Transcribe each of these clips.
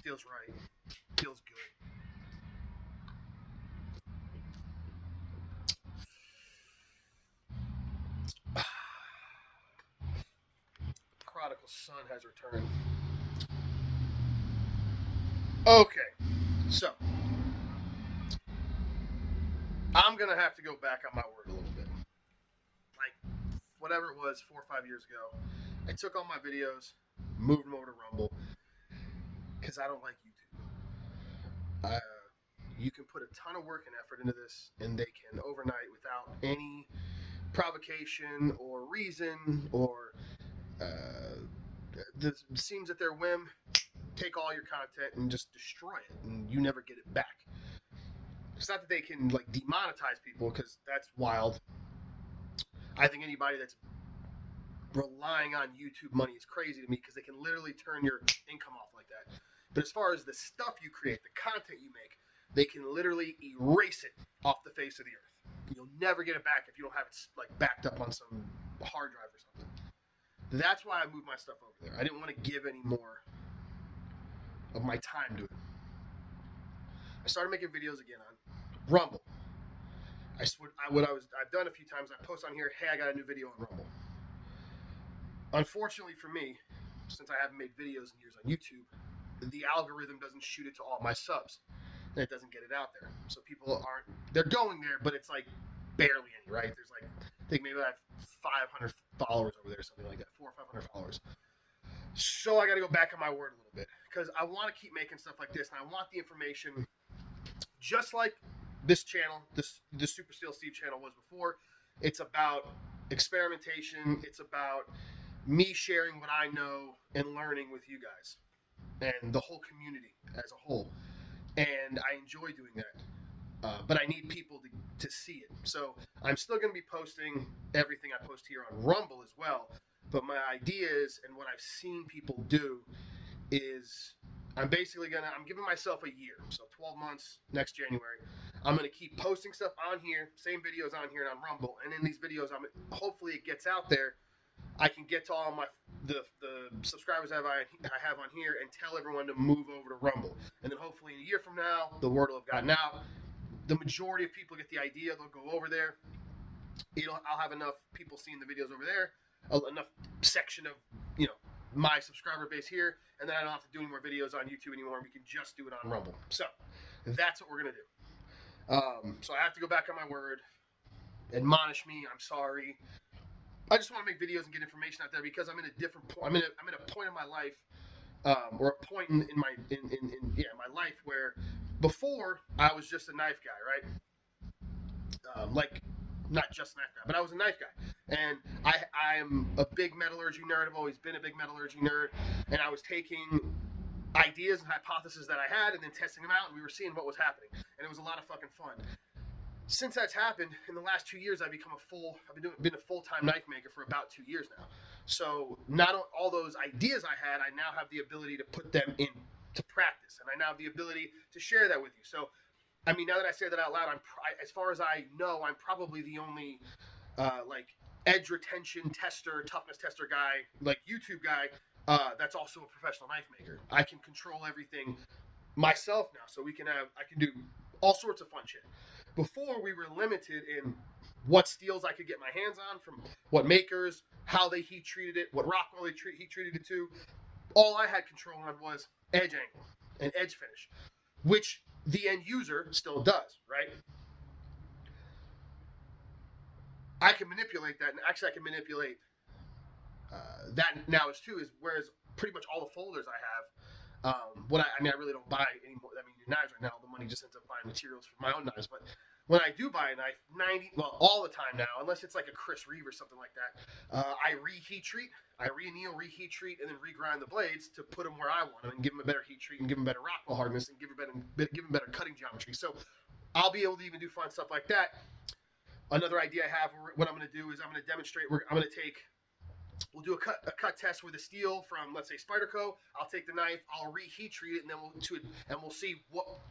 feels right. Feels good. Prodigal son has returned. Okay, so I'm gonna have to go back on my word a little bit. Like whatever it was, 4 or 5 years ago, I took all my videos, moved them over to Rumble because I don't like YouTube. You can put a ton of work and effort into this, and they can overnight, without any provocation or reason or it seems at their whim, take all your content and just destroy it, and you never get it back. It's not that they can like demonetize people, because that's wild. I think anybody that's relying on YouTube money is crazy to me, because they can literally turn your income off like that. But as far as the stuff you create, the content you make, they can literally erase it off the face of the earth. You'll never get it back if you don't have it like backed up on some hard drive or something. That's why I moved my stuff over there. I didn't want to give any more of my time to it. I started making videos again on Rumble. I've done a few times. I post on here, hey, I got a new video on Rumble. Unfortunately for me, since I haven't made videos in years on YouTube, the algorithm doesn't shoot it to all my subs, and it doesn't get it out there. So people they're going there, but it's like barely any, right? There's like, I think maybe I have 500 followers over there, something like that, 400 or 500 followers. So I got to go back on my word a little bit, because I want to keep making stuff like this, and I want the information just like this channel, the Super Steel Steve channel was before. It's about experimentation. It's about me sharing what I know and learning with you guys and the whole community as a whole. And I enjoy doing that. But I need people to see it. So I'm still going to be posting everything I post here on Rumble as well. But my ideas and what I've seen people do is I'm giving myself a year. So 12 months next January. I'm going to keep posting stuff on here, same videos on here and on Rumble. And in these videos, hopefully it gets out there. I can get to all the subscribers I have on here and tell everyone to move over to Rumble. And then hopefully in a year from now, the word will have gotten out. The majority of people get the idea. They'll go over there. I'll have enough people seeing the videos over there, enough section of my subscriber base here, and then I don't have to do any more videos on YouTube anymore. We can just do it on Rumble. So that's what we're gonna do. So I have to go back on my word. Admonish me. I'm sorry. I just want to make videos and get information out there, because I'm in a different point. I'm in a point in my life, or a point in my life where before I was just a knife guy, right? Like not just a knife guy, but I was a knife guy, and I'm a big metallurgy nerd. I've always been a big metallurgy nerd, and I was taking ideas and hypotheses that I had and then testing them out, and we were seeing what was happening, and it was a lot of fucking fun. Since that's happened, in the last 2 years, I've been a full-time knife maker for about 2 years now. So not all those ideas I had, I now have the ability to put them into practice, and I now have the ability to share that with you. So, I mean, now that I say that out loud, as far as I know, I'm probably the only like edge retention tester, toughness tester guy, like YouTube guy, that's also a professional knife maker. I can control everything myself now, so I can do all sorts of fun shit. Before, we were limited in what steels I could get my hands on from what makers, how they heat treated it, what Rockwell they heat treated it to. All I had control on was edge angle and edge finish, which the end user still does, right? I can manipulate that, and actually I can manipulate that now whereas pretty much all the folders I have, I really don't buy anymore. I mean, knives right now, the money just ends up buying materials for my own knives. But when I do buy a knife, all the time now, unless it's like a Chris Reeve or something like that, I reheat treat, I re-anneal, reheat treat, and then regrind the blades to put them where I want them and give them a better heat treat and give them better Rockwell hardness and give them better cutting geometry. So I'll be able to even do fun stuff like that. Another idea I have, what I'm going to do is I'm going to demonstrate. We'll do a cut test with a steel from, let's say, Spyderco. I'll take the knife, I'll reheat treat it, and then we'll see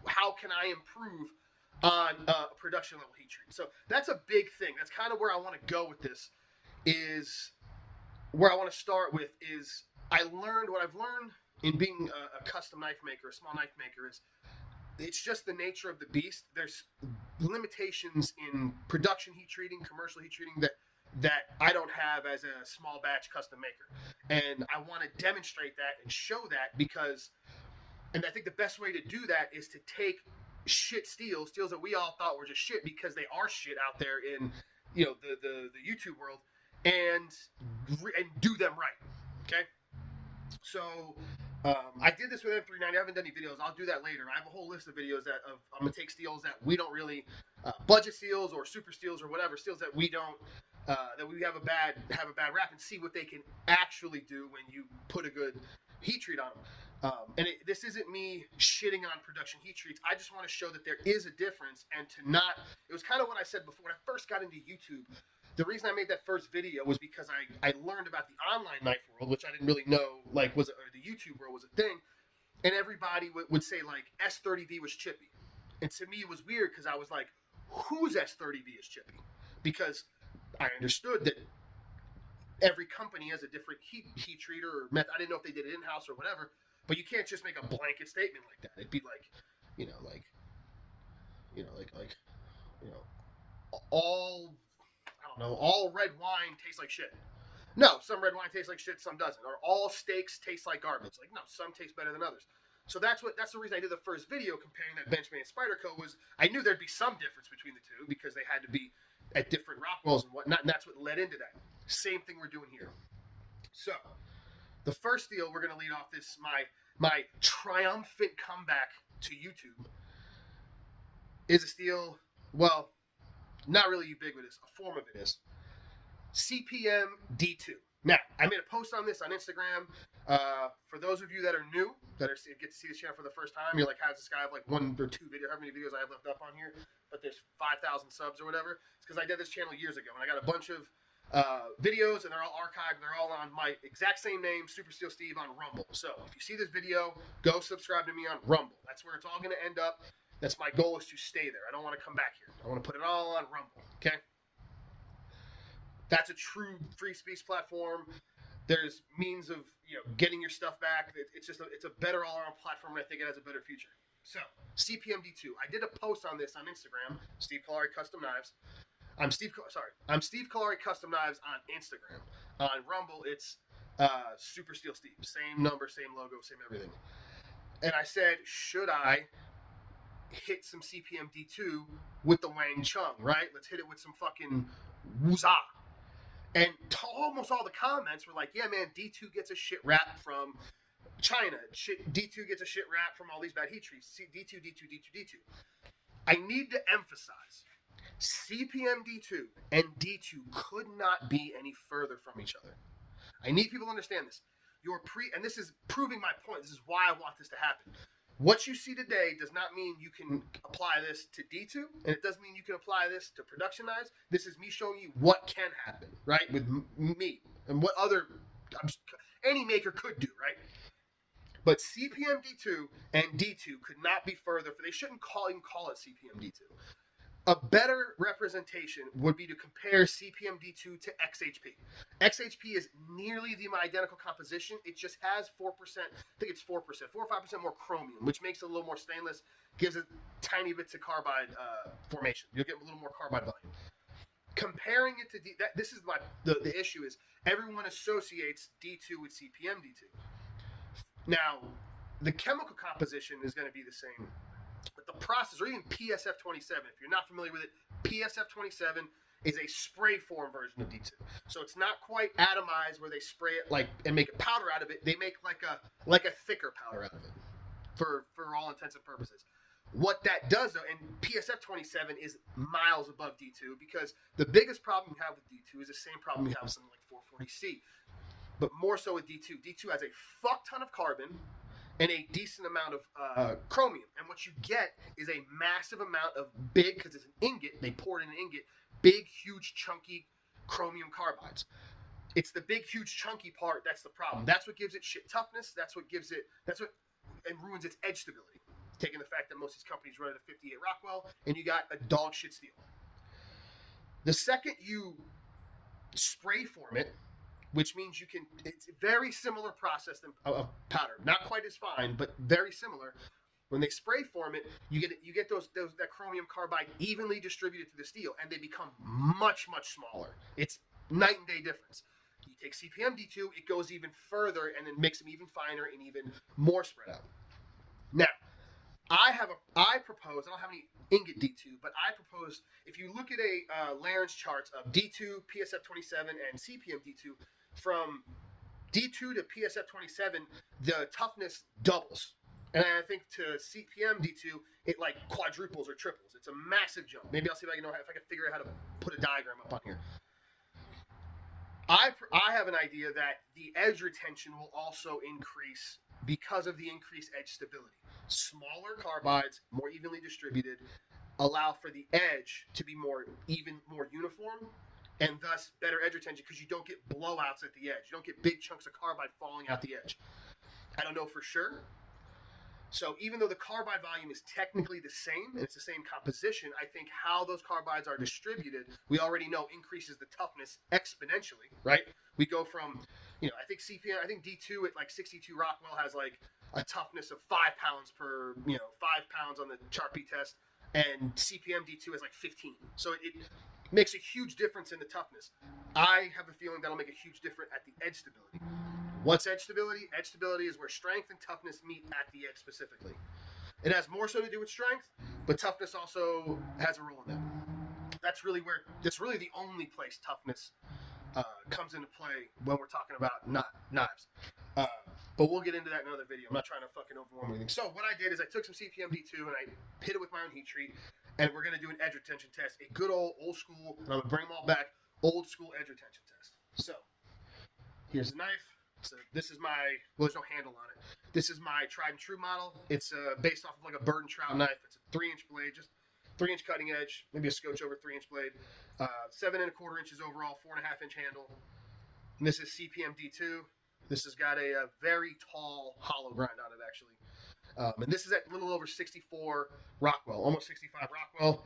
how can I improve on production level heat treat. So that's a big thing. That's kind of where I want to go with this. Is where I want to start with is what I've learned in being a custom knife maker, a small knife maker, is it's just the nature of the beast. There's limitations in production heat treating, commercial heat treating that I don't have as a small batch custom maker. And I want to demonstrate that and show that because, and I think the best way to do that is to take shit steels that we all thought were just shit because they are shit out there in, you know, the YouTube world, and do them right. Okay. So I did this with M390. I haven't done any videos. I'll do that later. I have a whole list of videos I'm gonna take steels that we don't really budget steels or super steels or whatever steels that we don't that we have a bad rap, and see what they can actually do when you put a good heat treat on them. This isn't me shitting on production heat treats. I just want to show that there is a difference, and to not. It was kind of what I said before when I first got into YouTube. The reason I made that first video was because I learned about the online knife world, which I didn't really know, like, or the YouTube world was a thing. And everybody would say, like, S30V was chippy. And to me, it was weird because I was like, whose S30V is chippy? Because I understood that every company has a different heat treater or method. I didn't know if they did it in-house or whatever. But you can't just make a blanket statement like that. It'd be like, all red wine tastes like shit. No, some red wine tastes like shit, some doesn't. Or all steaks taste like garbage. Like, no, some taste better than others. So that's the reason I did the first video comparing that Benchmade and Spyderco. Was I knew there'd be some difference between the two because they had to be at different Rockwells and whatnot, and that's what led into that. Same thing we're doing here. So the first steel we're going to lead off this my triumphant comeback to YouTube is a steel. Well, not really ubiquitous. A form of it is CPM D2. Now, I made a post on this on Instagram. For those of you that are new, that get to see this channel for the first time, you're like, how's this guy have like one or two videos? How many videos I have left up on here? But there's 5,000 subs or whatever. It's because I did this channel years ago, and I got a bunch of videos, and they're all archived. They're all on my exact same name, Super Steel Steve, on Rumble. So if you see this video, go subscribe to me on Rumble. That's where it's all going to end up. That's my goal, is to stay there. I don't want to come back here. I want to put it all on Rumble. Okay. That's a true free speech platform. There's means of getting your stuff back. It's a better all around platform, and I think it has a better future. So CPM D2. I did a post on this on Instagram. Steve Callari Custom Knives. I'm Steve Callari Custom Knives on Instagram. On Rumble, it's Super Steel Steve. Same number, same logo, same everything. And I said, should I hit some CPM D2 with the Wang Chung, right? Let's hit it with some fucking woozah. And almost all the comments were like, yeah, man, D2 gets a shit rap from China. D2 gets a shit rap from all these bad heat treats. D2. I need to emphasize, CPM D2 and D2 could not be any further from each other. I need people to understand this. And this is proving my point. This is why I want this to happen. What you see today does not mean you can apply this to D2, and it doesn't mean you can apply this to production knives. This is me showing you what can happen, right, with me, and what any maker could do, right? But CPM D2 and D2 could not be further. They shouldn't even call it CPM D2. A better representation would be to compare CPM D2 to XHP. XHP is nearly the identical composition. It just has 4%, I think it's 4% or 5% more chromium, which makes it a little more stainless, gives it tiny bits of carbide formation. You'll get a little more carbide volume. Comparing it to this is the issue is everyone associates D2 with CPM D2. Now, the chemical composition is going to be the same. But the process, or even PSF27, if you're not familiar with it, PSF27 is a spray form version of D2. So it's not quite atomized where they spray it and make a powder out of it. They make like a thicker powder out of it for all intents and purposes. What that does, though, and PSF27 is miles above D2, because the biggest problem you have with D2 is the same problem you have with something like 440C, but more so with D2. D2 has a fuck ton of carbon and a decent amount of chromium. And what you get is a massive amount of because it's an ingot, they pour it in an ingot, big, huge, chunky chromium carbides. It's the big, huge, chunky part that's the problem. That's what gives it shit toughness. And ruins its edge stability. Taking the fact that most of these companies run at a 58 Rockwell, and you got a dog shit steel. The second you spray form it, which means you can, it's a very similar process than of powder. Not quite as fine, but very similar. When they spray form it, you get that chromium carbide evenly distributed through the steel, and they become much, much smaller. It's night and day difference. You take CPM D2, it goes even further and then makes them even finer and even more spread out. Now, I propose, I don't have any ingot D2, but I propose, if you look at a Lawrence charts of D2, PSF27, and CPM D2, from D2 to PSF27, the toughness doubles. And I think to CPM D2, it like quadruples or triples. It's a massive jump. Maybe I'll see if I can figure out how to put a diagram up on here. I have an idea that the edge retention will also increase because of the increased edge stability. Smaller carbides, more evenly distributed, allow for the edge to be more even, more uniform, and thus better edge retention because you don't get blowouts at the edge. You don't get big chunks of carbide falling out the edge. I don't know for sure. So even though the carbide volume is technically the same, and it's the same composition, I think how those carbides are distributed, we already know increases the toughness exponentially, right? We go from, I think D2 at like 62 Rockwell has like a toughness of 5 pounds per, 5 pounds on the Sharpie test, and CPM D2 is like 15. So it makes a huge difference in the toughness. I have a feeling that'll make a huge difference at the edge stability. What's edge stability? Edge stability is where strength and toughness meet at the edge specifically. It has more so to do with strength, but toughness also has a role in that. That's really the only place toughness comes into play when we're talking about knives. But we'll get into that in another video. I'm not trying to fucking overwhelm anything. So what I did is I took some CPM D2 and I hit it with my own heat treat, and we're going to do an edge retention test. A good old school, and I'm going to bring them all back, old school edge retention test. So here's the knife. So this is there's no handle on it. This is my tried and true model. It's based off of like a bird and trout knife. It's a 3-inch blade, just 3-inch cutting edge, maybe a scotch over 3-inch blade. 7 1/4 inches overall, 4.5-inch handle. And this is CPM D2. This has got a very tall hollow grind on it, actually. And this is at a little over 64 Rockwell, almost 65 Rockwell.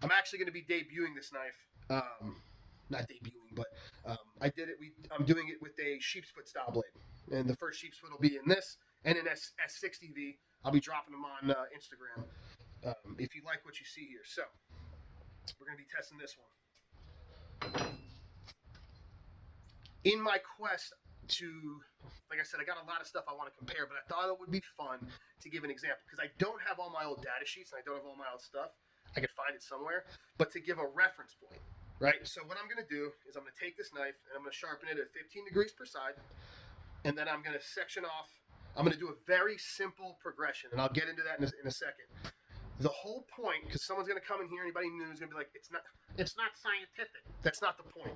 I'm actually going to be debuting this knife. Not debuting, but I'm doing it with a sheep's foot style blade. And the first sheep's foot will be in this and an S60V. I'll be dropping them on Instagram if you like what you see here. So we're going to be testing this one. In my quest to, like I said, I got a lot of stuff I want to compare, but I thought it would be fun to give an example because I don't have all my old data sheets and I don't have all my old stuff. I could find it somewhere, but to give a reference point. Right, so what I'm going to do is I'm going to take this knife and I'm going to sharpen it at 15 degrees per side, and then I'm going to section off. I'm going to do a very simple progression, and I'll get into that in a second. The whole point, because someone's going to come in here, anybody new is going to be like, it's not scientific. That's not the point.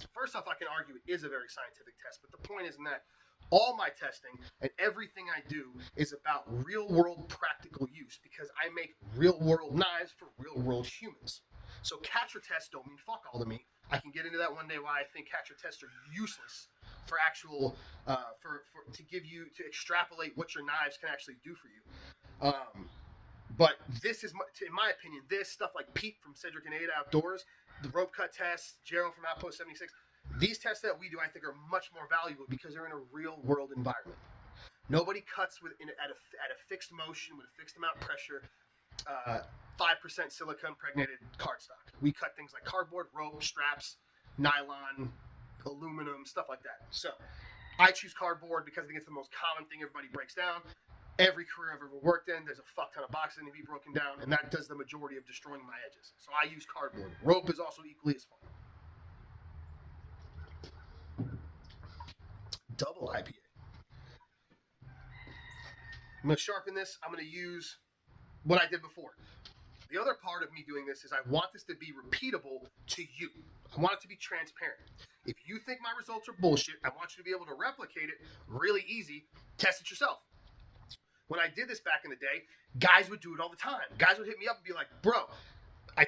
First off, I can argue it is a very scientific test, but the point isn't that. All my testing and everything I do is about real-world practical use because I make real-world knives for real-world humans. So catcher tests don't mean fuck all to me. I can get into that one day why I think catcher tests are useless for actual, to extrapolate what your knives can actually do for you. But this is, in my opinion, this stuff like Pete from Cedric and Ada Outdoors, the rope cut tests, Gerald from Outpost 76, these tests that we do I think are much more valuable because they're in a real world environment. Nobody cuts at a fixed motion with a fixed amount of pressure. 5% silicone impregnated cardstock. We cut things like cardboard, rope, straps, nylon, aluminum, stuff like that. So I choose cardboard because I think it's the most common thing everybody breaks down. Every career I've ever worked in, there's a fuck ton of boxes that need to be broken down, and that does the majority of destroying my edges. So I use cardboard. Rope is also equally as fun. Double IPA. I'm going to sharpen this. I'm going to use what I did before. The other part of me doing this is I want this to be repeatable to you. I want it to be transparent. If you think my results are bullshit, I want you to be able to replicate it really easy. Test it yourself. When I did this back in the day, guys would do it all the time. Guys would hit me up and be like, bro, I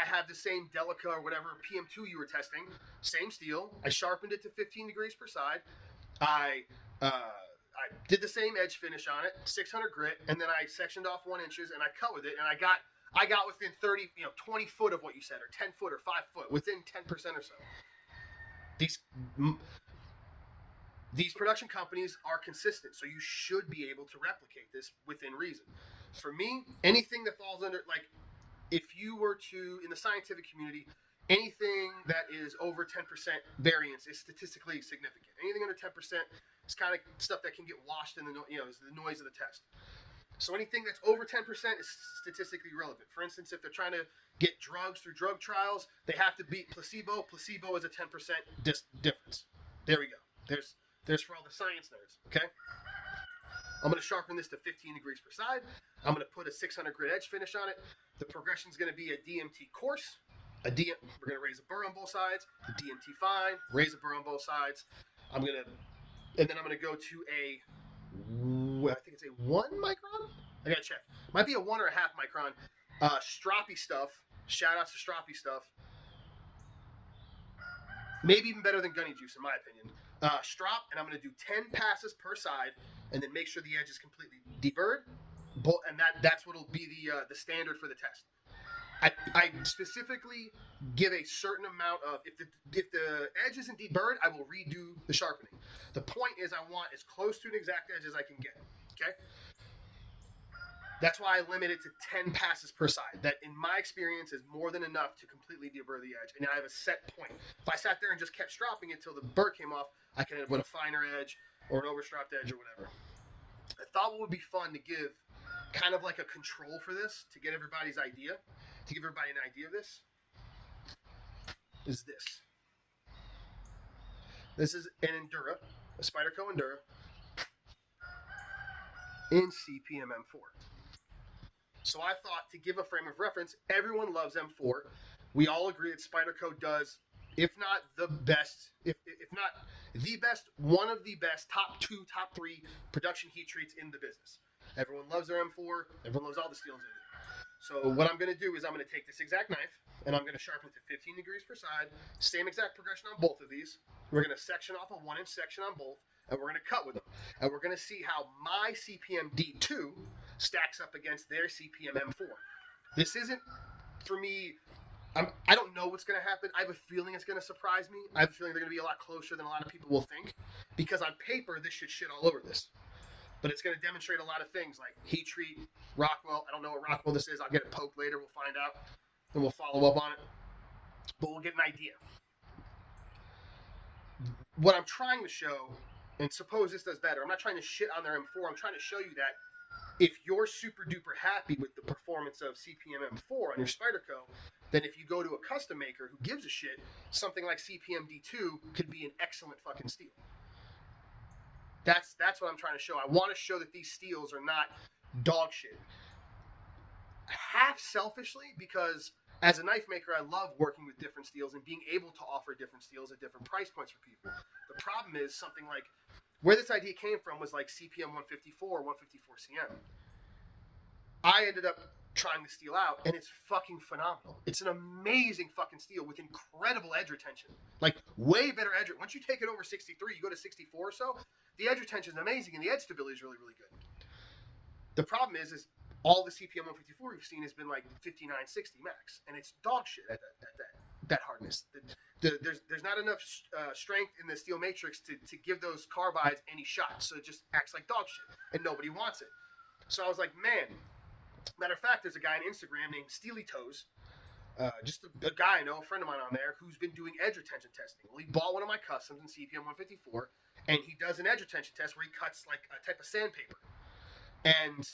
have the same Delica or whatever PM2 you were testing, same steel. I sharpened it to 15 degrees per side. I did the same edge finish on it, 600 grit, and then I sectioned off 1 inch and I cut with it, and I got I got within 30, 20 foot of what you said, or 10 foot, or 5 foot, within 10% or so. These production companies are consistent, so you should be able to replicate this within reason. For me, anything that falls under, like, if you were to, in the scientific community, anything that is over 10% variance is statistically significant. Anything under 10% is kind of stuff that can get washed in the is the noise of the test. So anything that's over 10% is statistically relevant. For instance, if they're trying to get drugs through drug trials, they have to beat placebo. Placebo is a 10% difference. There we go. There's for all the science nerds, okay? I'm going to sharpen this to 15 degrees per side. I'm going to put a 600 grit edge finish on it. The progression is going to be a DMT coarse. We're going to raise a burr on both sides. A DMT fine. Raise a burr on both sides. And then I'm going to go to I think it's a 1 micron? I got to check. Might be a 1 or a half micron. Stroppy stuff. Shout out to Stroppy stuff. Maybe even better than Gunny Juice, in my opinion. Strop, and I'm going to do 10 passes per side, and then make sure the edge is completely deburred, and that's what will be the standard for the test. I specifically give a certain amount of, if the edge isn't deburred, I will redo the sharpening. The point is I want as close to an exact edge as I can get, okay? That's why I limit it to 10 passes per side. That, in my experience, is more than enough to completely deburr the edge. And I have a set point. If I sat there and just kept stropping it until the burr came off, I could end up with a finer edge or an overstropped edge or whatever. I thought what would be fun to give kind of like a control for this, to get everybody's idea, to give everybody an idea of this, is this. This is an Endura, a Spyderco Endura, in CPM M4. So I thought, to give a frame of reference, everyone loves M4. We all agree that Spyderco does, if not the best, if not the best, one of the best, top 2, top 3 production heat treats in the business. Everyone loves their M4. Everyone loves all the steels in it. So what I'm going to do is I'm going to take this exact knife, and I'm going to sharpen it to 15 degrees per side. Same exact progression on both of these. We're going to section off a 1-inch section on both, and we're going to cut with them. And we're going to see how my CPM D2 stacks up against their CPM M4. This isn't, for me, I don't know what's going to happen. I have a feeling it's going to surprise me. I have a feeling they're going to be a lot closer than a lot of people will think, because on paper, this should shit all over this. But it's going to demonstrate a lot of things, like heat treat, Rockwell. I don't know what Rockwell this is. I'll get it poked later. We'll find out. And we'll follow up on it. But we'll get an idea. What I'm trying to show, and suppose this does better, I'm not trying to shit on their M4. I'm trying to show you that if you're super duper happy with the performance of CPM M4 on your Spyderco, then if you go to a custom maker who gives a shit, something like CPM D2 could be an excellent fucking steel. That's what I'm trying to show. I want to show that these steels are not dog shit. Half selfishly, because as a knife maker, I love working with different steels and being able to offer different steels at different price points for people. The problem is something like, where this idea came from was like CPM 154, 154 CM. I ended up trying the steel out, and it's fucking phenomenal. It's an amazing fucking steel with incredible edge retention. Like, way better edge. Once you take it over 63, you go to 64 or so, the edge retention is amazing, and the edge stability is really, really good. The problem is all the CPM 154 we've seen has been like 59, 60 max, and it's dog shit at that hardness. There's not enough strength in the steel matrix to give those carbides any shot, so it just acts like dog shit, and nobody wants it. So I was like, man. Matter of fact, there's a guy on Instagram named Steely Toes, just a guy I know, a friend of mine on there, who's been doing edge retention testing. Well, he bought one of my customs in CPM 154, and he does an edge retention test where he cuts like a type of sandpaper. And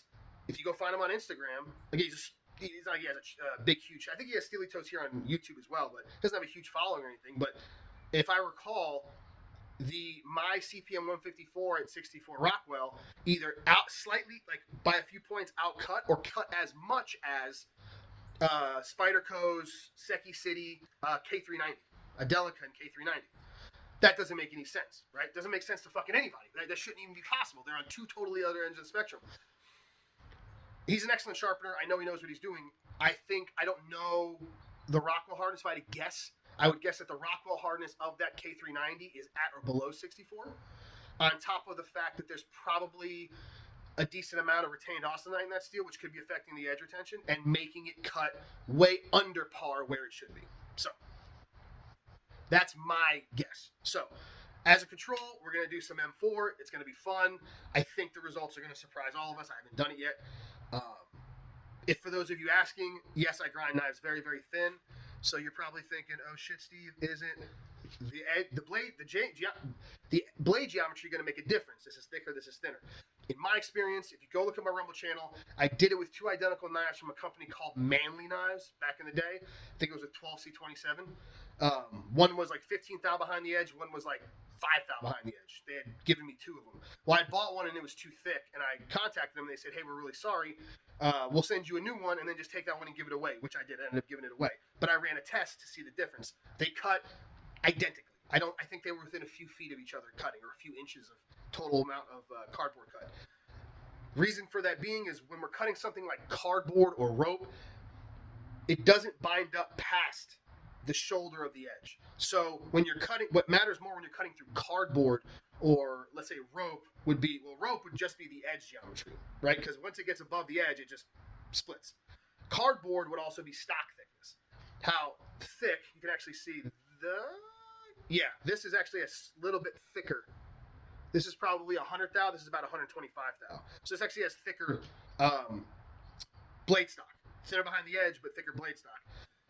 if you go find him on Instagram, like he has a big, huge. I think he has Steely Toes here on YouTube as well, but he doesn't have a huge following or anything. But if I recall, my CPM 154 at 64 Rockwell either out slightly, like by a few points, outcut or cut as much as Spyderco's Seki City K390, Adelica and K390. That doesn't make any sense, right? Doesn't make sense to fucking anybody. That shouldn't even be possible. They're on two totally other ends of the spectrum. He's an excellent sharpener. I know he knows what he's doing. I don't know the Rockwell hardness. If I had to guess, I would guess that the Rockwell hardness of that K390 is at or below 64. On top of the fact that there's probably a decent amount of retained austenite in that steel, which could be affecting the edge retention and making it cut way under par where it should be. So that's my guess. So as a control, we're going to do some M4. It's going to be fun. I think the results are going to surprise all of us. I haven't done it yet. If for those of you asking, yes, I grind knives very, very thin. So you're probably thinking, oh shit, Steve, isn't the blade geometry going to make a difference? This is thicker, this is thinner. In my experience, if you go look at my Rumble channel, I did it with two identical knives from a company called Manly Knives back in the day. I think it was a 12C27. One was like 15 thou behind the edge. One was like 5 thou behind the edge. They had given me two of them. Well, I bought one and it was too thick, and I contacted them. And they said, hey, we're really sorry. We'll send you a new one and then just take that one and give it away, which I did. I ended up giving it away. But I ran a test to see the difference. They cut identically. I think they were within a few feet of each other cutting, or a few inches of total amount of cardboard cut. Reason for that being is when we're cutting something like cardboard or rope, it doesn't bind up past the shoulder of the edge. So when you're cutting, what matters more when you're cutting through cardboard or let's say rope would be, well, rope would just be the edge geometry, right? Because once it gets above the edge, it just splits. Cardboard would also be stock thickness. How thick, you can actually see this is actually a little bit thicker. This is probably 100 thou. This is about 125 thou. So this actually has thicker blade stock. Thinner behind the edge, but thicker blade stock.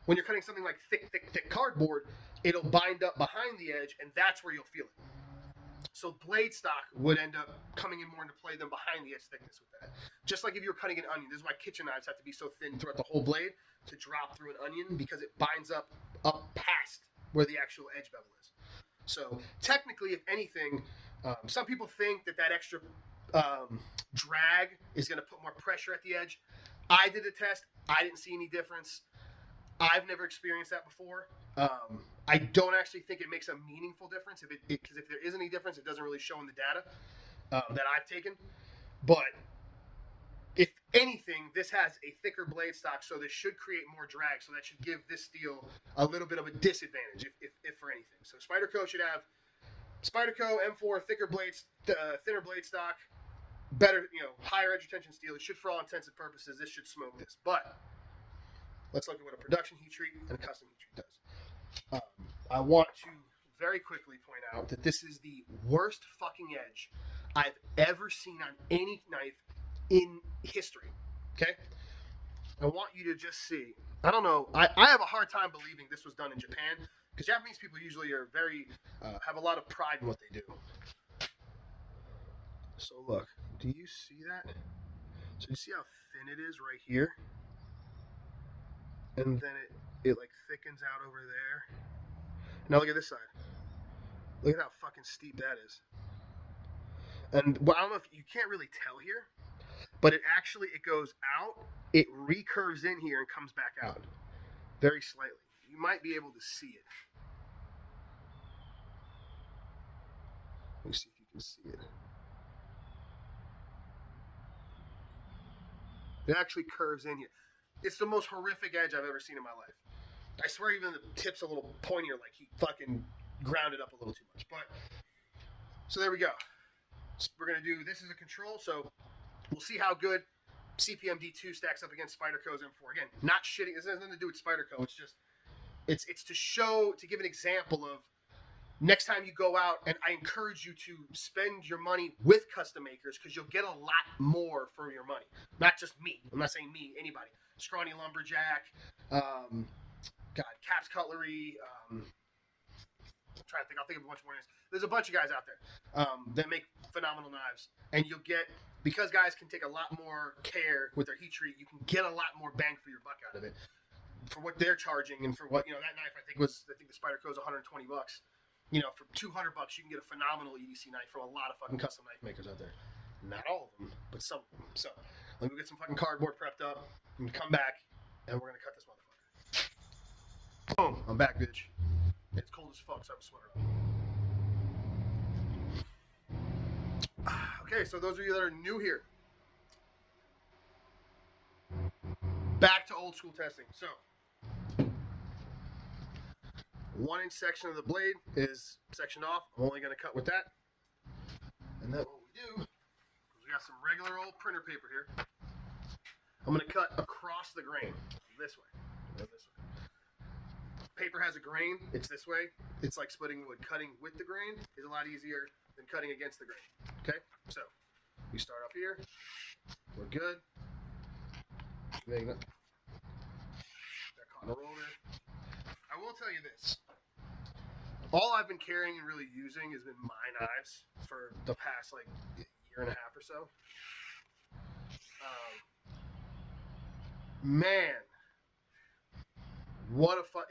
When you're cutting something like thick cardboard, it'll bind up behind the edge, and that's where you'll feel it. So blade stock would end up coming in more into play than behind the edge thickness with that. Just like if you were cutting an onion. This is why kitchen knives have to be so thin throughout the whole blade to drop through an onion, because it binds up past where the actual edge bevel is. So technically, if anything, some people think that extra drag is going to put more pressure at the edge. I did a test. I didn't see any difference. I've never experienced that before. I don't actually think it makes a meaningful difference. Because if there is any difference, it doesn't really show in the data that I've taken. But if anything, this has a thicker blade stock, so this should create more drag. So that should give this steel a little bit of a disadvantage, if for anything. So Spyderco should have Spyderco M4, thicker blades, thinner blade stock, better, higher edge retention steel. It should, for all intents and purposes, this should smoke this. But let's look at what a production heat treat and a custom heat treat does. I want to very quickly point out that this is the worst fucking edge I've ever seen on any knife in history. Okay? I want you to just see. I don't know. I have a hard time believing this was done in Japan, because Japanese people usually are very, have a lot of pride in what they do. So look, do you see that? So you see how thin it is right here? And then it like thickens out over there. Now look at this side. Look at how fucking steep that is. And well, I don't know if you can't really tell here, but it goes out, it recurves in here and comes back out very slightly. You might be able to see it. Let me see if you can see it. It actually curves in here. It's the most horrific edge I've ever seen in my life. I swear even the tip's a little pointier, like he fucking ground it up a little too much. But, so there we go. So we're going to do, this as a control, so we'll see how good CPM D2 stacks up against Spyderco's M4. Again, not shitting, this has nothing to do with Spyderco, it's just, it's to show, to give an example of, next time you go out, and I encourage you to spend your money with custom makers, because you'll get a lot more for your money. Not just me. I'm not saying me, anybody. Scrawny Lumberjack, Caps Cutlery, I'm trying to think, I'll think of a bunch more names. There's a bunch of guys out there that make phenomenal knives. And you'll get, because guys can take a lot more care with their heat treat, you can get a lot more bang for your buck out of it. For what they're charging, and for what, that knife I think the Spyderco is $120. For $200 you can get a phenomenal EDC knife from a lot of fucking custom knife makers out there. Not all of them, but some of them. So, let me get some fucking cardboard prepped up, and come back, and we're gonna cut this motherfucker. Boom! I'm back, bitch. It's cold as fuck, so I have a sweater on. Okay, so those of you that are new here, back to old school testing. So, 1-inch section of the blade is sectioned off. I'm only going to cut with that. And then what we do is We got some regular old printer paper here. I'm going to cut across the grain this way. This way. Paper has a grain. It's this way. It's like splitting wood. Cutting with the grain is a lot easier than cutting against the grain. Okay? So, we start up here. We're good. That cotton roller. I will tell you this. All I've been carrying and really using has been my knives for the past like year and a half or so. Man, what a fun!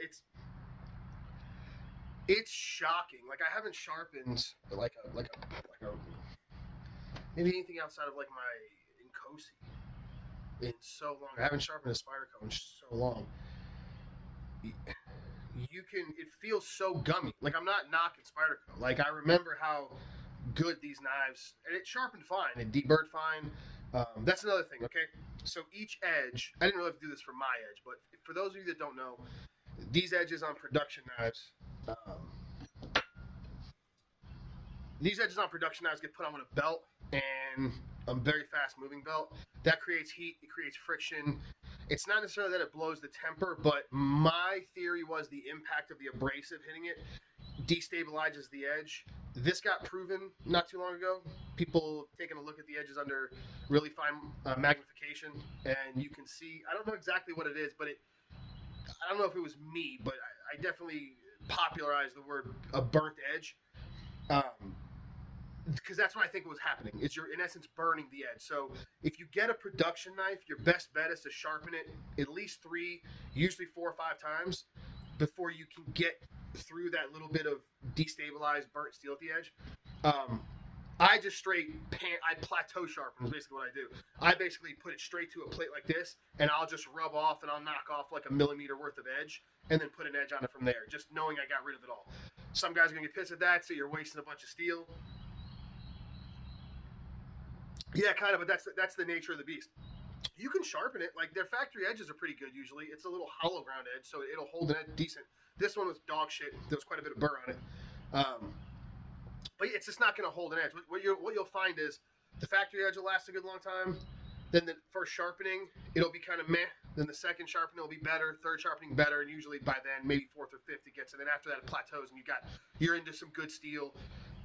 It's shocking. Like I haven't sharpened like a maybe anything outside of like my Incosi in so long. I haven't sharpened a Spyderco in so long. It feels so gummy. Like I'm not knocking Spyderco. Like I remember how good these knives, and it sharpened fine, it deburred fine. That's another thing, okay? So each edge, I didn't really have to do this for my edge, but for those of you that don't know, these edges on production knives, get put on a belt, and a very fast moving belt. That creates heat, it creates friction. It's not necessarily that it blows the temper, but my theory was the impact of the abrasive hitting it destabilizes the edge. This got proven not too long ago. People taking a look at the edges under really fine magnification, and you can see, I don't know exactly what it is, but I don't know if it was me, but I definitely popularized the word a burnt edge. Because that's what I think was happening, is you're in essence burning the edge. So if you get a production knife, your best bet is to sharpen it at least 3, usually 4 or 5 times before you can get through that little bit of destabilized burnt steel at the edge. I just I plateau sharpen is basically what I do. I basically put it straight to a plate like this, and I'll just rub off and I'll knock off like a millimeter worth of edge and then put an edge on it from there, just knowing I got rid of it all. Some guys are going to get pissed at that, so you're wasting a bunch of steel. Yeah, kind of, but that's the nature of the beast. You can sharpen it. Like, their factory edges are pretty good usually. It's a little hollow ground edge, so it'll hold an edge decent. This one was dog shit. There was quite a bit of burr on it. But it's just not going to hold an edge. What you'll find is the factory edge will last a good long time. Then the first sharpening, it'll be kind of meh. Then the second sharpening will be better. Third sharpening better. And usually by then, maybe 4th or 5th it gets. And then after that, it plateaus and you're into some good steel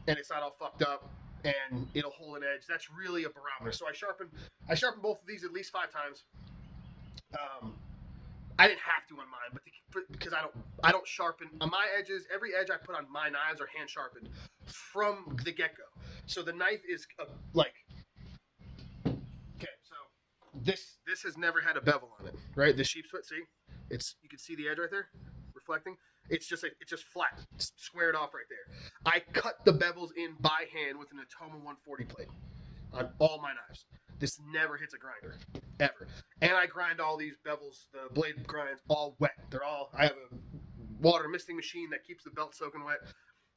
and it's not all fucked up. And it'll hold an edge. That's really a barometer. So I sharpen both of these at least 5 times. I didn't have to on mine, but because I don't sharpen on my edges. Every edge I put on my knives are hand sharpened from the get-go. So the knife is okay. So this has never had a bevel on it, right? The sheep's foot. See, you can see the edge right there, reflecting. It's just flat, it's squared off right there. I cut the bevels in by hand with an Atoma 140 plate on all my knives. This never hits a grinder, ever. And I grind all these bevels, the blade grinds, all wet. I have a water misting machine that keeps the belt soaking wet,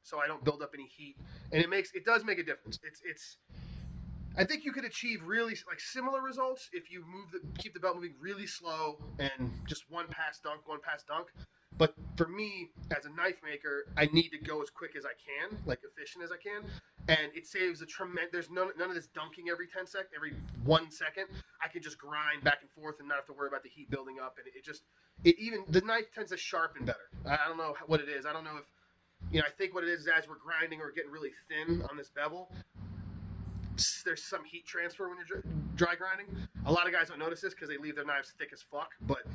so I don't build up any heat. And it does make a difference. I think you could achieve really similar results if you keep the belt moving really slow and just one pass dunk. But for me, as a knife maker, I need to go as quick as I can, like efficient as I can, and it saves a tremendous. There's none of this dunking every 1 second. I can just grind back and forth and not have to worry about the heat building up, and the knife tends to sharpen better. I don't know what it is. I don't know if I think what it is as we're grinding or getting really thin on this bevel, there's some heat transfer when you're dry grinding. A lot of guys don't notice this because they leave their knives thick as fuck, but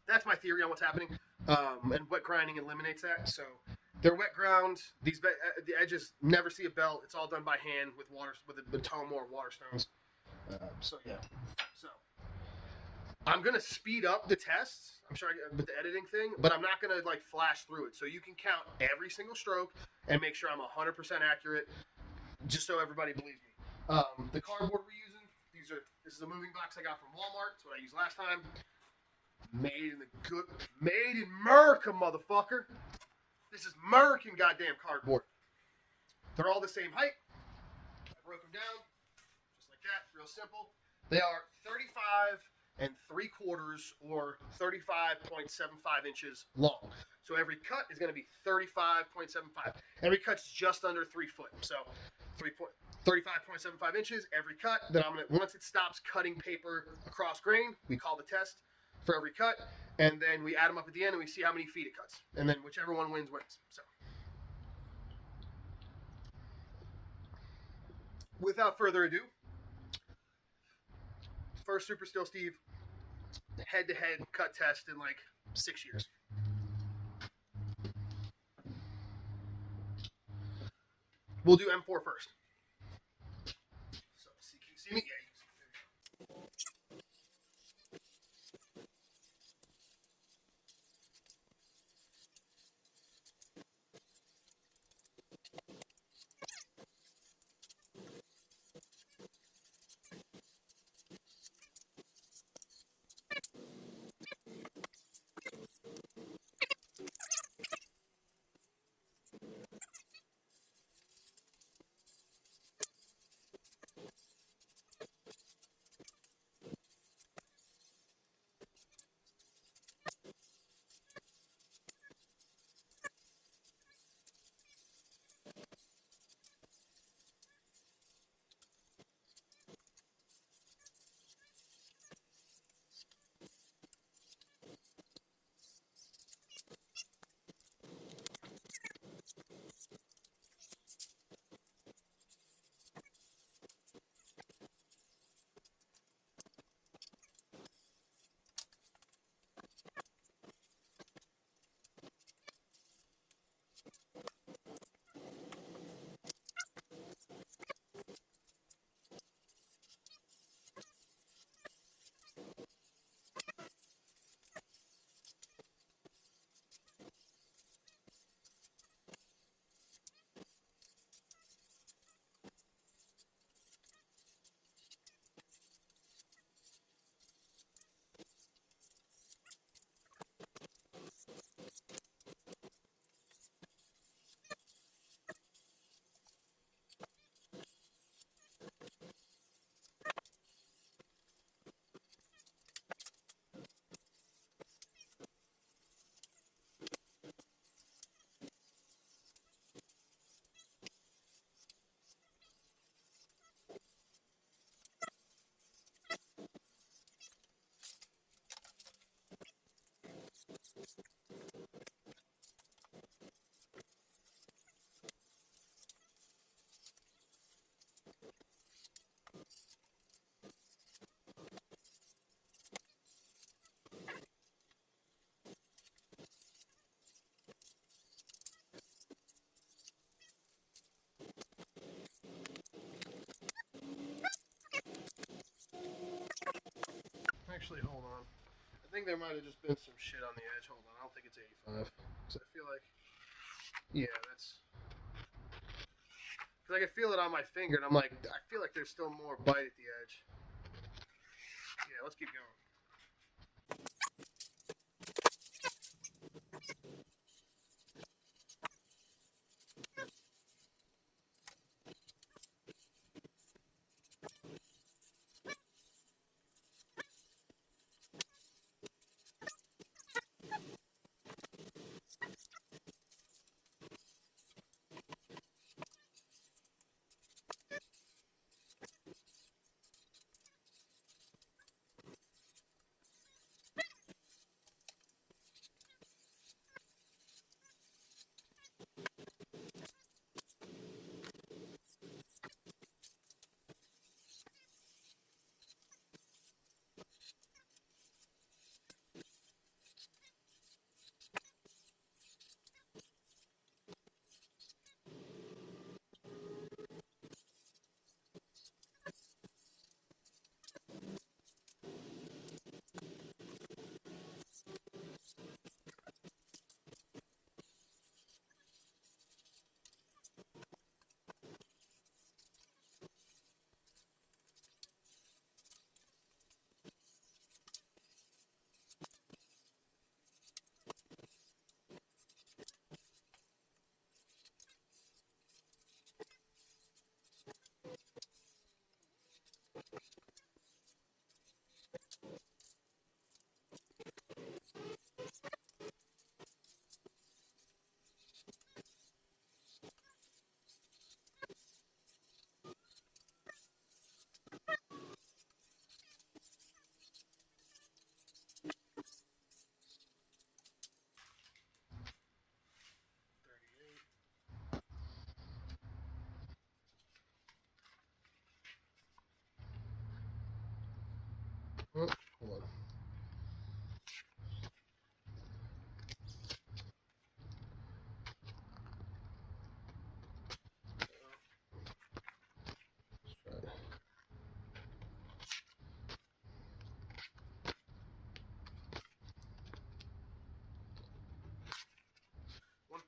that's my theory on what's happening. And wet grinding eliminates that. So they're wet ground. The edges never see a belt. It's all done by hand with a Atoma or water stones. So I'm gonna speed up the tests. I'm sure with the editing thing, but I'm not gonna flash through it. So you can count every single stroke and make sure I'm 100% accurate, just so everybody believes me. The cardboard we're using. This is a moving box I got from Walmart. It's what I used last time. Made in America, motherfucker. This is American goddamn cardboard. They're all the same height. I broke them down, just like that, real simple. They are 35 3/4 or 35.75 inches long. So every cut is going to be 35.75. Every cut's just under 3 foot. So 35.75 inches every cut. Then once it stops cutting paper across grain, we call the test for every cut, and then we add them up at the end and we see how many feet it cuts. And then whichever one wins, wins. So without further ado, first Super Still Steve head-to-head cut test in like 6 years. We'll do M4 first. So, can you see me? Yeah. Actually, hold on. I think there might have just been some shit on the edge. Hold on. I don't think it's 85. So I feel like, yeah, that's. Because I can feel it on my finger, and I'm like, I feel like there's still more bite at the edge. Yeah, let's keep going.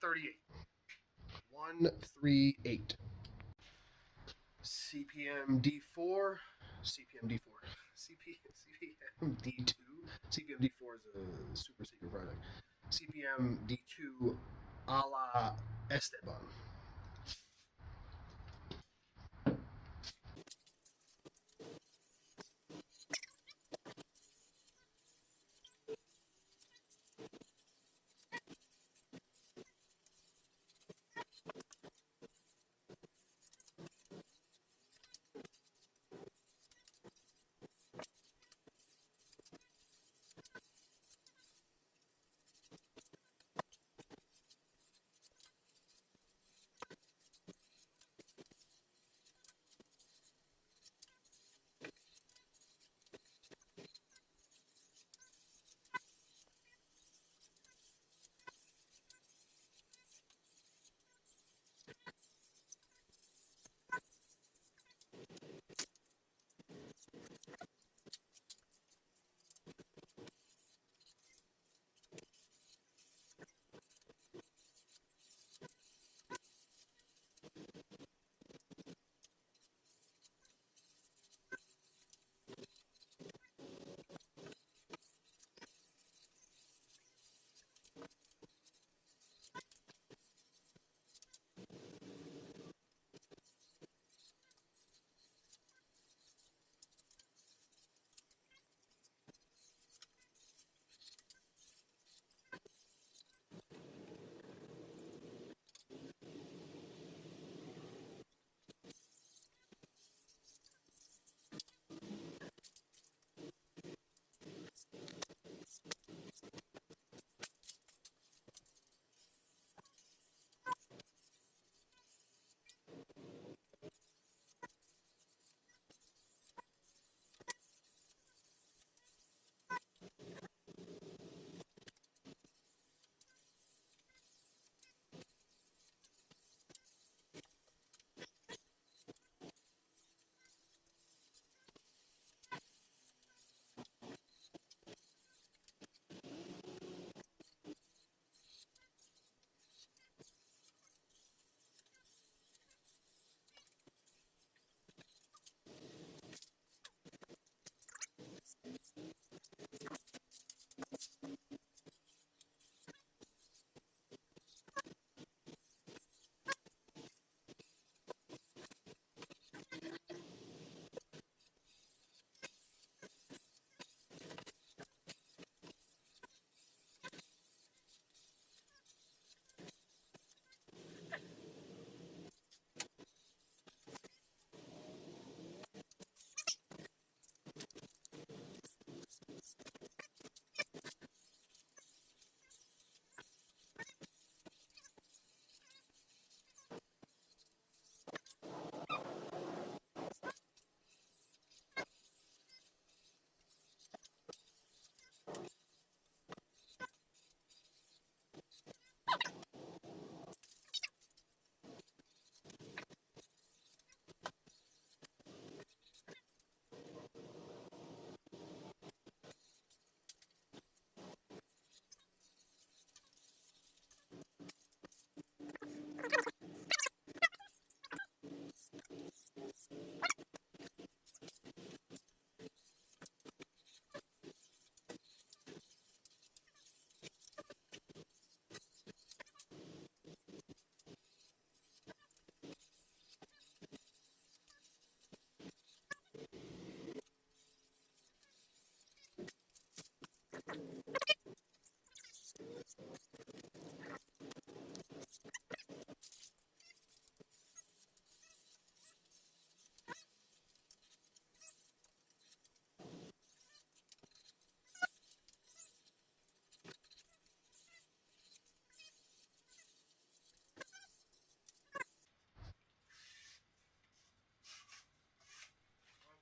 138. 138. CPM D4. CPM D4. CPM D2. CPM D4 is a super secret project. CPM D2 a la Esteban.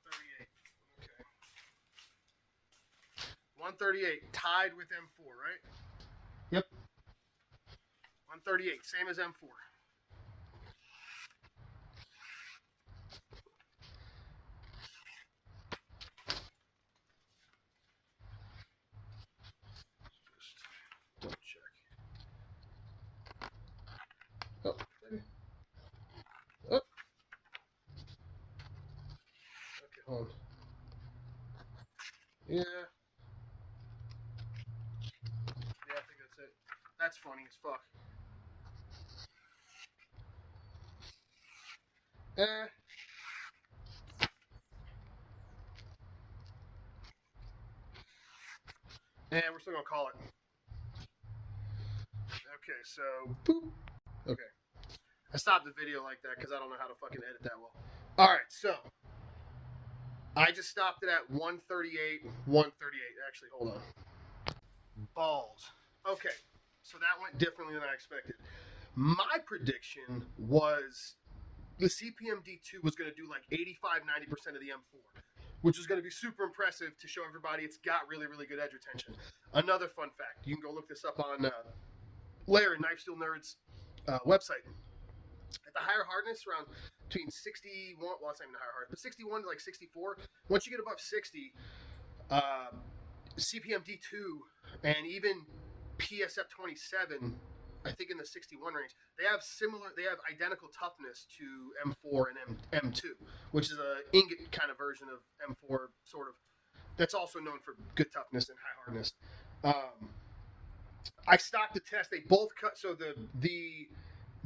Okay. 138, tied with M4, right? Yep. 138, same as M4. Just double check. Yeah. Yeah, I think that's it. That's funny as fuck. And we're still gonna call it. Okay, so boop. Okay. I stopped the video like that because I don't know how to fucking edit that well. All right, so I just stopped it at 138, 138. Actually, hold on. Balls. Okay, so that went differently than I expected. My prediction was the CPM D2 was going to do like 85, 90% of the M4, which was going to be super impressive to show everybody it's got really, really good edge retention. Another fun fact, you can go look this up on Larry, Knife Steel Nerds website. At the higher hardness, around between 61, well, it's not even higher hardness, but 61 to like 64, once you get above 60, CPM D2 and even PSF 27, I think in the 61 range, they have identical toughness to M4 and M2, which is a ingot kind of version of M4, sort of. That's also known for good toughness and high hardness. I stopped the test. They both cut. So the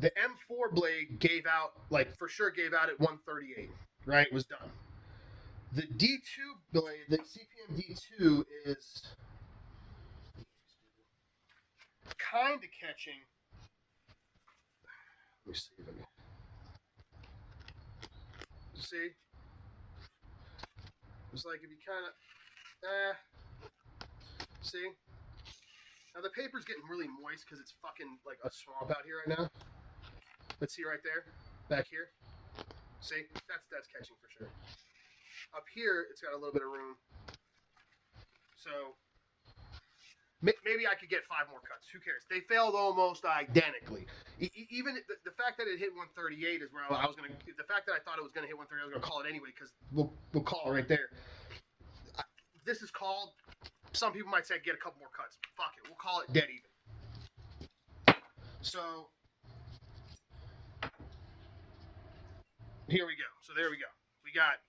M4 blade gave out, like for sure gave out at 138. Right, it was done. The D2 blade, the CPM D2 is kind of catching. Let me see. See? It's like if you kind of, see? Now the paper's getting really moist because it's fucking like a swamp out here right now. Let's see right there, back here. See? That's catching for sure. Up here, it's got a little bit of room. So maybe I could get 5 more cuts. Who cares? They failed almost identically. Even the fact that it hit 138 is where I was going to. The fact that I thought it was going to hit 138, I was going to call it anyway because we'll call it right there. This is called. Some people might say get a couple more cuts. Fuck it. We'll call it dead even. So here we go. So there we go. We got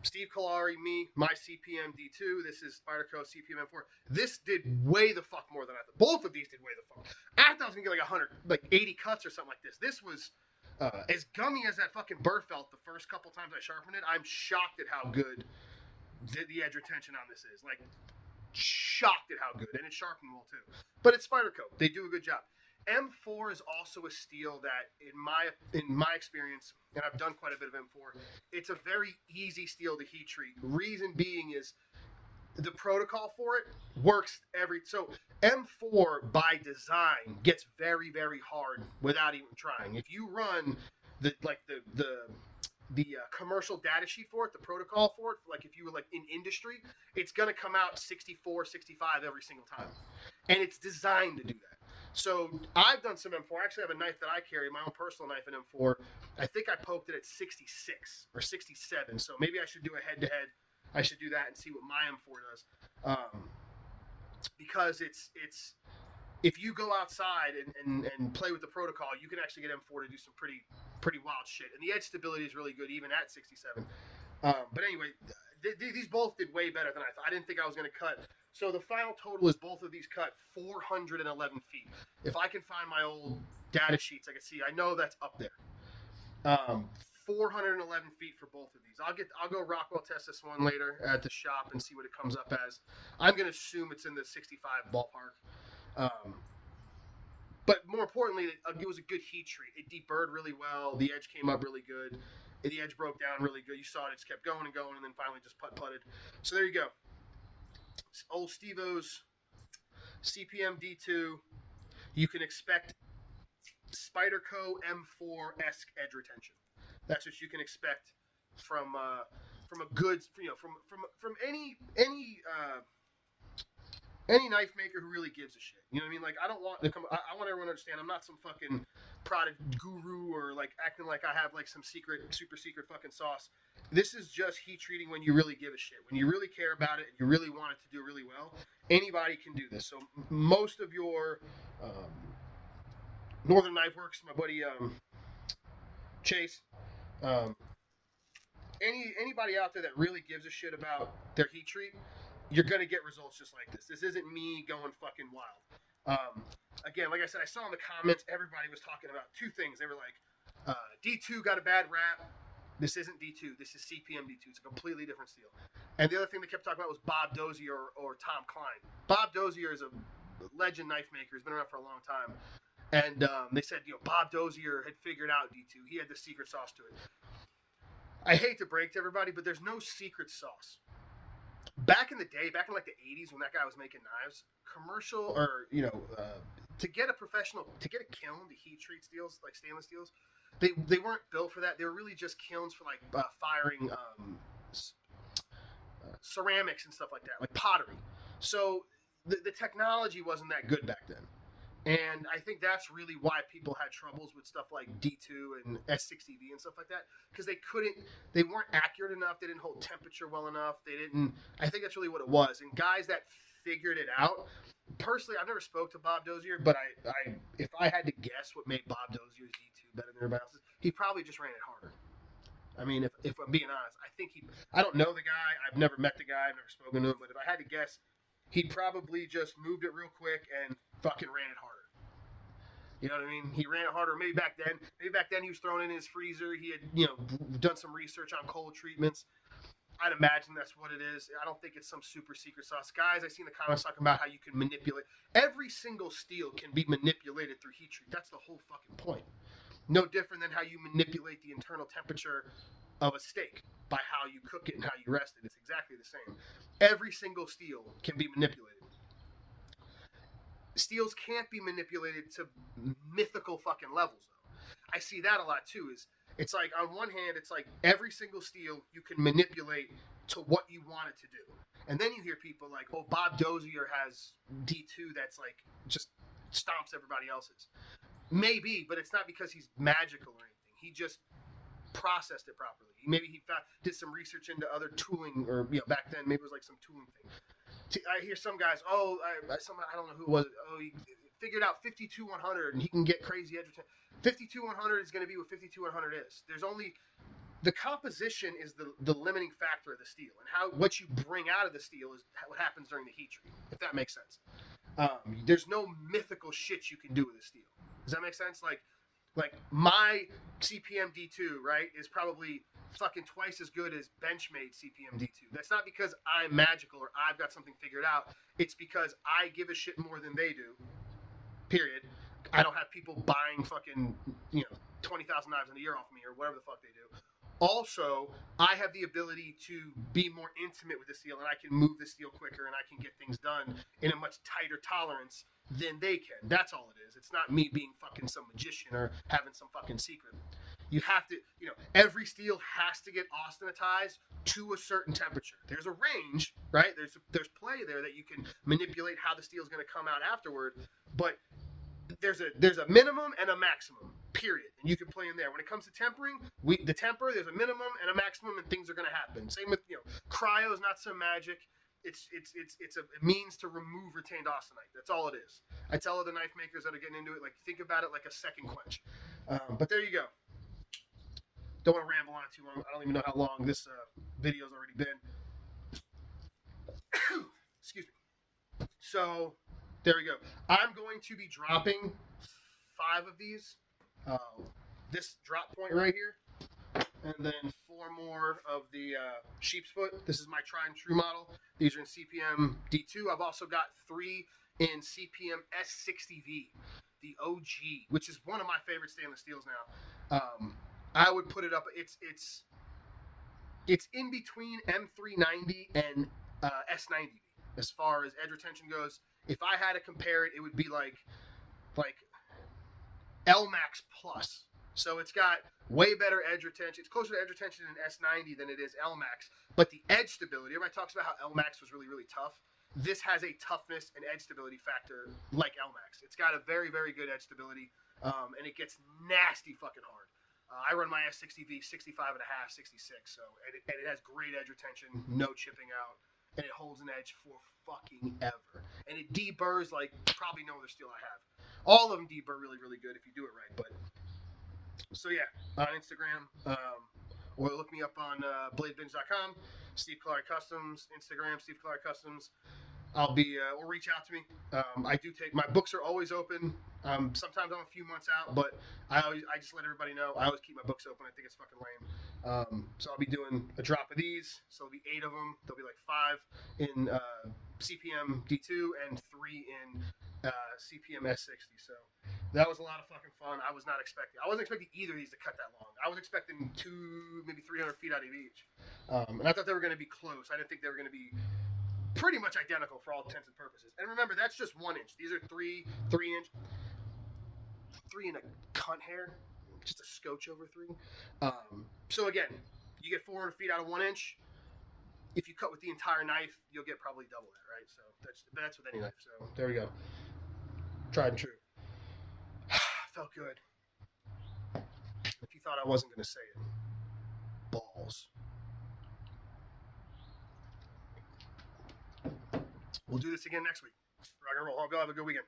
Steve Callari, me, my CPM D2. This is Spyderco CPM M4. This did way the fuck more than I thought. Both of these did way the fuck. I thought I was gonna get like 100, like 80 cuts or something like this. This was as gummy as that fucking burr felt the first couple times I sharpened it. I'm shocked at how good the edge retention on this is. Like, shocked at how good, and it's sharpened well too. But it's Spyderco. They do a good job. M4 is also a steel that, in my experience, and I've done quite a bit of M4, it's a very easy steel to heat treat. Reason being is the protocol for it works so M4 by design gets very, very hard without even trying. If you run the commercial data sheet for it, the protocol for it, like if you were like in industry, it's going to come out 64, 65 every single time. And it's designed to do that. So I've done some M4. I actually have a knife that I carry, my own personal knife in M4. I think I poked it at 66 or 67. So maybe I should do a head-to-head. I should do that and see what my M4 does. Because it's if you go outside and play with the protocol, you can actually get M4 to do some pretty wild shit. And the edge stability is really good, even at 67. But anyway, these both did way better than I thought. I didn't think I was going to cut. So the final total is both of these cut 411 feet. If I can find my old data sheets, I can see. I know that's up there. 411 feet for both of these. I'll go Rockwell test this one later at the shop and see what it comes up as. I'm going to assume it's in the 65 ballpark. But more importantly, it was a good heat treat. It deburred really well. The edge came up really good. The edge broke down really good. You saw it. It just kept going and going, and then finally just putt-putted. So there you go. Old Steve-O's CPM D2. You can expect Spyderco M4-esque edge retention. That's what you can expect from a good, from any knife maker who really gives a shit. You know what I mean? Like, I don't want to come. I want everyone to understand. I'm not some fucking product guru or like acting like I have like some super secret fucking sauce. This is just heat treating when you really give a shit. When you really care about it and you really want it to do really well, anybody can do this. So most of your Northern Knife Works, my buddy Chase, anybody out there that really gives a shit about their heat treat, you're going to get results just like this. This isn't me going fucking wild. Again, like I said, I saw in the comments, everybody was talking about two things. They were like, D2 got a bad rap. This isn't D2. This is CPM D2. It's a completely different steel. And the other thing they kept talking about was Bob Dozier or Tom Klein. Bob Dozier is a legend knife maker. He's been around for a long time. And they said, Bob Dozier had figured out D2. He had the secret sauce to it. I hate to break to everybody, but there's no secret sauce. Back in the day, back in like the 80s when that guy was making knives, commercial or, to get a kiln to heat treat steels, like stainless steels, they weren't built for that. They were really just kilns for like firing ceramics and stuff like that, like pottery. So the technology wasn't that good back then. And I think that's really why people had troubles with stuff like D2 and S60V and stuff like that, because they weren't accurate enough. They didn't hold temperature well enough. I think that's really what it was. And guys that figured it out, personally, I've never spoke to Bob Dozier, but if I had to guess what made Bob Dozier's D2 better than everybody else's, he probably just ran it harder. I mean, if I'm being honest, I don't know the guy. I've never met the guy. I've never spoken to him, but if I had to guess, he'd probably just moved it real quick and fucking ran it harder. You know what I mean? He ran it harder. Maybe back then he was throwing in his freezer. He had, done some research on cold treatments. I'd imagine that's what it is. I don't think it's some super secret sauce. Guys, I seen the comments talking about how you can manipulate. Every single steel can be manipulated through heat treat. That's the whole fucking point. No different than how you manipulate the internal temperature of a steak by how you cook it and how you rest it. It's exactly the same. Every single steel can be manipulated. Steels can't be manipulated to mythical fucking levels, though. I see that a lot, too. It's like, on one hand, it's like every single steel you can manipulate to what you want it to do. And then you hear people like, oh, Bob Dozier has D2 that's like just stomps everybody else's. Maybe, but it's not because he's magical or anything. He just processed it properly. Maybe he did some research into other tooling, or back then maybe it was like some tooling thing. I hear some guys, I don't know who it was. Oh, he figured out 52-100 and he can get crazy edge retention. 52-100 is going to be what 52-100 is. There's only the composition is the limiting factor of the steel, and what you bring out of the steel is what happens during the heat treat. If that makes sense. There's no mythical shit you can do with a steel. Does that make sense? Like my CPM D2, right, is probably fucking twice as good as Benchmade CPM D2. That's not because I'm magical or I've got something figured out. It's because I give a shit more than they do. Period. I don't have people buying fucking 20,000 knives in a year off me or whatever the fuck they do. Also, I have the ability to be more intimate with the steel, and I can move the steel quicker, and I can get things done in a much tighter tolerance than they can. That's all it is. It's not me being fucking some magician or having some fucking secret. You have to, every steel has to get austenitized to a certain temperature. There's a range, right? There's play there that you can manipulate how the steel is going to come out afterward, but there's a minimum and a maximum, period. And you can play in there. When it comes to tempering, there's a minimum and a maximum, and things are going to happen. Same with, cryo is not some magic. It's a means to remove retained austenite. That's all it is. I tell other knife makers that are getting into it, like, think about it like a second quench. But there you go. Don't want to ramble on too long. I don't even know how long this video's already been. Excuse me. So there we go. I'm going to be dropping 5 of these. This drop point right here, and then 4 more of the sheep's foot. This is my tried and true model. These are in CPM D2. I've also got 3 in CPM S60V, the OG, which is one of my favorite stainless steels now. I would put it up. It's in between M390 and S90V as far as edge retention goes. If I had to compare it, it would be like LMAX plus. So it's got way better edge retention. It's closer to edge retention in S90 than it is LMAX. But the edge stability, everybody talks about how LMAX was really, really tough. This has a toughness and edge stability factor like LMAX. It's got a very, very good edge stability, and it gets nasty fucking hard. I run my S60V 65.5, 66, so and it has great edge retention, no chipping out, and it holds an edge for fucking ever. And it deburrs like probably no other steel I have. All of them deburr really, really good if you do it right. But so yeah, on Instagram, or look me up on bladebinge.com. Stevecallaricustoms, Instagram, Stevecallaricustoms. I'll be, or reach out to me. I do take, my books are always open. Sometimes I'm a few months out, but I just let everybody know. I always keep my books open. I think it's fucking lame. So I'll be doing a drop of these. So there'll be 8 of them. There'll be like 5 in CPM D2 and 3 in CPM S60. So that was a lot of fucking fun. I wasn't expecting either of these to cut that long. I was expecting 2, maybe 300 feet out of each. And I thought they were going to be close. I didn't think they were going to be pretty much identical for all intents and purposes. And remember, that's just 1 inch. These are 3 inch, 3 and a cunt hair, just a scotch over 3. So again, you get 400 feet out of 1 inch. If you cut with the entire knife, you'll get probably double that, right? So that's with any knife. So there we go. Tried and true. Felt good. If you thought I wasn't going to say it, balls. We'll do this again next week. Rock and roll. Hope y'all have a good weekend.